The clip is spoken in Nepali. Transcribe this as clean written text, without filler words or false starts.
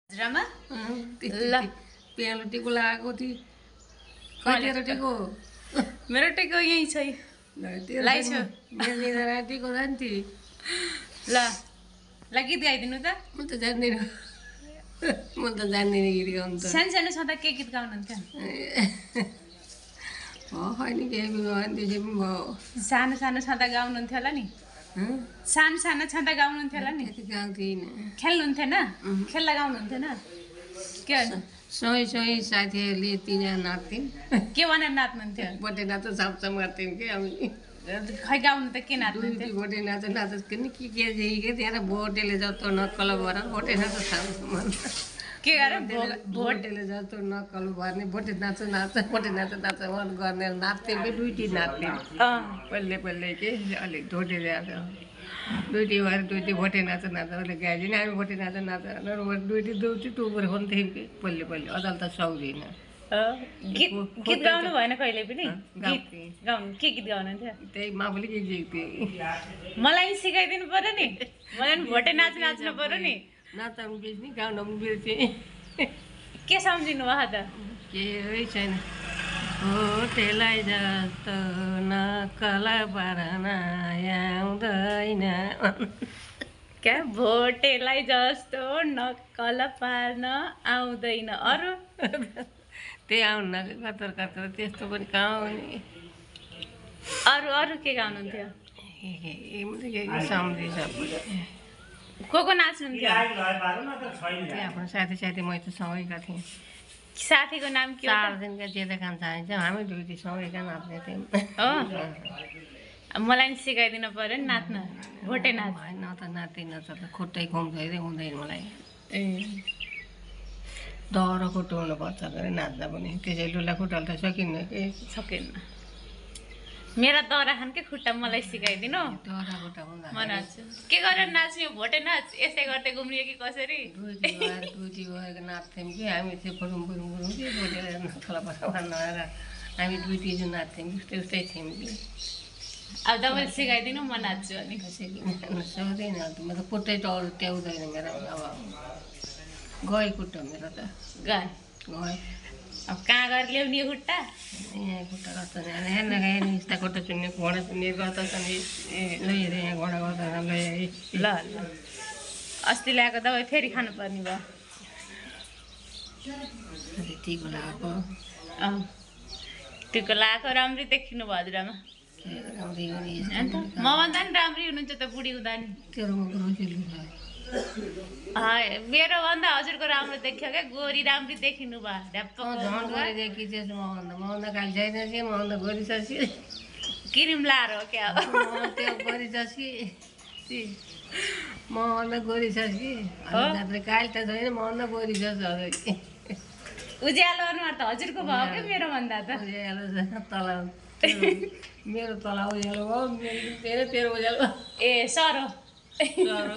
हजुरआमा ल प्यालो टिको लगाएको थिएँ कतिवटा टिको मेरो टिको यहीँ छ लाइछु टिको जान्थे ल ल गीत गाइदिनु त म त जान्दिनँ गीत गाउनु त सानो सानो छँदा के गीत गाउनुहुन्थ्यो होइन केही भगवान् त्यसै पनि भयो सानो सानो छँदा गाउनुहुन्थ्यो होला नि सानो सानो छँदा गाउनुहुन्थ्यो होला नि गाउँथिएन खेल्नुहुन्थेन खेल्दा गाउनुहुन्थेन के सँगै साथीहरूले तिनीहरू नाच्थ्यौँ के भनेर नाच्नुहुन्थ्यो बटे नाच सापसाप गर्थ्यौँ कि हामी खै गाउनु त के नाच्नुहुन्थ्यो भोटे नाच के त्यहाँ भोटेले जस्तो नक्कल भएर भोटे नाच के गरे भोटेले जस्तो नक्कल भर्ने भोटे नाच भोटे नाच गर्ने नाच्थ्यौँ कि दुईटी नाच्थ्यौँ पहिले के अलिक ढोटेले दुईटी भएर दुईटी भोटे नाच उसले गाइदिने हामी भोटे नाच दुईटी दुईटी टुपर खन्थ्यौँ कि पहिले अदाल त सक्दिनँ गीत गाउनु भएन कहिले पनि गाउनु के गीत गाउनुहुन्थ्यो त्यही माफूले के सिक्थेँ मलाई सिकाइदिनु पर्यो नि मलाई पनि भोटे नाच्नु पर्यो नि नाच्नु बेच्ने गाउनु पनि बेच्ने के सम्झिनु भयो त केही छैन भोटेलाई जस्तो नक्कल पार्न आउँदैन क्या भोटेलाई जस्तो नक्कल पार्न आउँदैन अरू त्यही आउनु कतर त्यस्तो पनि कहाँ आउने अरू के गाउनुहुन्थ्यो सम्झिन्छ को नाच्नुहुन्थ्यो आफ्नो साथी मै त सँगैका थिएँ साथीको नाम के हो 4 दिनका जेठा खान्छ हामी दुईटी सँगैका नाच्ने थियौँ हो मलाई पनि सिकाइदिनु पर्यो नि नाच्न भोटे नाच होइन त नाच्दिनँ त खुट्टै खुम्दै हुँदैन मलाई ए दह्रो खुट्टो हुनुपर्छ अरे नाच्दा पनि त्यसै लुला खुट्टाले त सकिन्न कि सकिन्न मेरा दह्रा खानकै खुट्टा मलाई सिकाइदिनु दह्रो खुट्टा हुँदा म नाच्छु के गरेर नाच्ने भोटे नाच यसै गर्दै घुम्रियो कि कसरी दुईटी भएर नाच्थ्यौँ कि हामी चाहिँ फुरुम कि भोटेर थोला पसा नआएर हामी दुईटी चाहिँ नाच्थ्यौँ उस्तै थियौँ कि अब तपाईँले सिकाइदिनु म नाच्छु अनि सक्दैन म त खुट्टै अरू ट्याउँदैन मेरो अब गयो खुट्टा मेरो त गयो गयो अब कहाँ गएर ल्याउने खुट्टा यहाँ खुट्टा गर्छ हेर्न यस्ता खुट्टा चुन्ने घोडा चुन्ने गर्छ लैहेरे यहाँ घोडा गर्दैन ल अस्ति ल्याएको दबाई फेरि खानुपर्ने भयो टिको लगाएको टिको लगाएको राम्रै देखिनु भयो हजुरआमा मभन्दा नि राम्रै हुनुहुन्छ त बुढी हुँदा नि मेरोभन्दा हजुरको राम्रो देखियो क्या गोरी राम्री देखिनु मभन्दा काली छैन कि मभन्दा गोरी छ कि क्रिम लाएर हो क्या त्यो गोरी छ कि मभन्दा गोरी छ कि काली त छैन मभन्दा गोरी छ उज्यालो अनुहार त हजुरको भयो क्या मेरोभन्दा त उज्यालो छ तल मेरो तल उज्यालो भयो तेरो उज्यालो ए सरो सरो